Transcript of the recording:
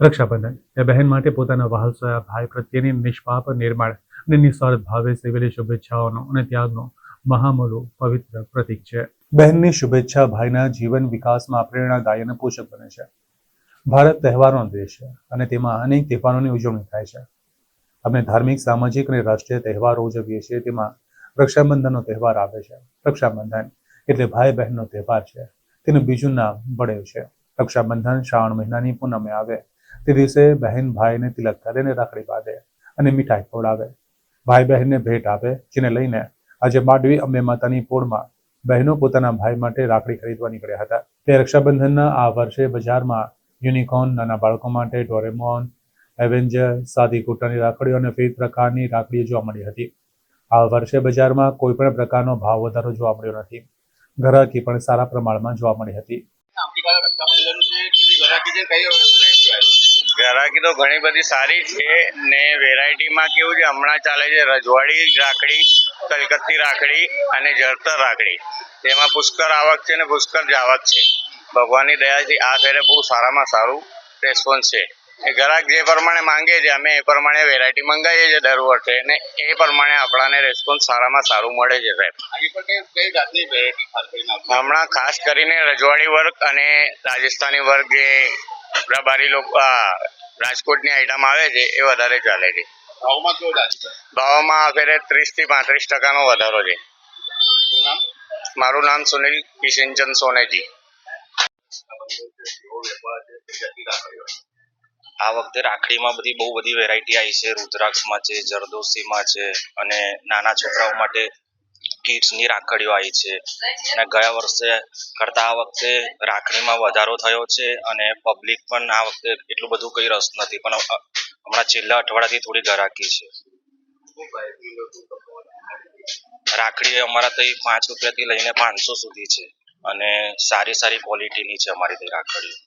રક્ષાબંધન એ બહેન માટે પોતાના વહાલસયા ભાઈ પ્રત્યેની નિષ્પાપ નિર્માણ અને નિસ્વાર્થ ભાવે સેવેલી શુભેચ્છાઓનો અને ત્યાગનો મહામૂલું પવિત્ર પ્રતીક છે. બહેનની શુભેચ્છા ભાઈના જીવન વિકાસમાં પ્રેરણાદાયી અને પોષક બને છે. ભારત તહેવારોનો દેશ છે અને તેમાં અનેક તહેવારોની ઉજવણી થાય છે. આપણે ધાર્મિક, સામાજિક અને રાષ્ટ્રીય તહેવારો ઉજવીએ છીએ. તેમાં રક્ષાબંધનનો તહેવાર આવે છે. રક્ષાબંધન એટલે ભાઈ બહેનનો તહેવાર છે. તેનું બીજું નામ બળેવ છે. રક્ષાબંધન શ્રાવણ મહિનાની પૂનમે આવે તે દિવસે બહેન ભાઈને તિલક કરે અને રાખડી બાંધે અને મીઠાઈ ખવડાવે. ભાઈ બહેનને ભેટ આપે, જેને લઈને આજે માંડવી અંબે માતાની પોળમાં બહેનો પોતાના ભાઈ માટે રાખડી ખરીદવા નીકળ્યા હતા. તે રક્ષાબંધનના આ વર્ષે બજારમાં યુનિકોર્ન, નાના બાળકો માટે ડોરેમોન, એવેન્જર, સાદી કૂટરની રાખડીઓ અને વિવિધ પ્રકારની રાખડીઓ જોવા મળી હતી. આ વર્ષે બજારમાં કોઈ પણ પ્રકારનો ભાવ વધારો જોવા મળ્યો નથી. ગ્રાહકી પણ સારા પ્રમાણમાં જોવા મળી હતી. ગ્રાહકી તો ઘણી બધી સારી છે ને વેરાયટીમાં કેવું છે, હમણાં ચાલે છે રજવાડી રાખડી, કલકત્તી રાખડી અને જરતર રાખડી. તેમાં પુષ્કળ આવક છે ને પુષ્કળ જાવક છે. ભગવાનની દયાથી આ ફેરે બહુ સારામાં સારું રેસ્પોન્સ છે. એ ગ્રાહક જે પ્રમાણે માંગે છે અમે એ પ્રમાણે વેરાયટી મંગાવીએ છીએ દર વર્ષે અને એ પ્રમાણે આપણાને રેસ્પોન્સ સારામાં સારું મળે છે સાહેબ. હમણાં ખાસ કરીને રજવાડી વર્ક અને રાજસ્થાની વર્ક જે રબારી લોકો રાજકોટની આઈટમ આવે છે એ વધારે ચાલે છે. ભાવમાં ફેરે 30 થી 35% વધારો છે. મારું નામ સુનિલ કિશનચંદ સોનેજી. આ વખતે રાખડીમાં બહુ બધી વેરાયટી આવી છે. રુદ્રાક્ષમાં છે, જરદોશીમાં છે અને નાના છોકરાઓ માટે કિડ્સની રાખડીઓ આવી છે. અને ગયા વર્ષે કરતાં આ વખતે રાખડીમાં વધારો થયો છે અને પબ્લિક પણ આ વખતે એટલું બધું કંઈ રસ નથી, પણ હમણાં છેલ્લા અઠવાડિયાથી થોડી ગ્રાહકી છે. રાખડી અમારા ત્યાં ₹5 થી લઈને 500 સુધી છે અને સારી ક્વોલિટીની છે અમારી ત્યાં રાખડીઓ.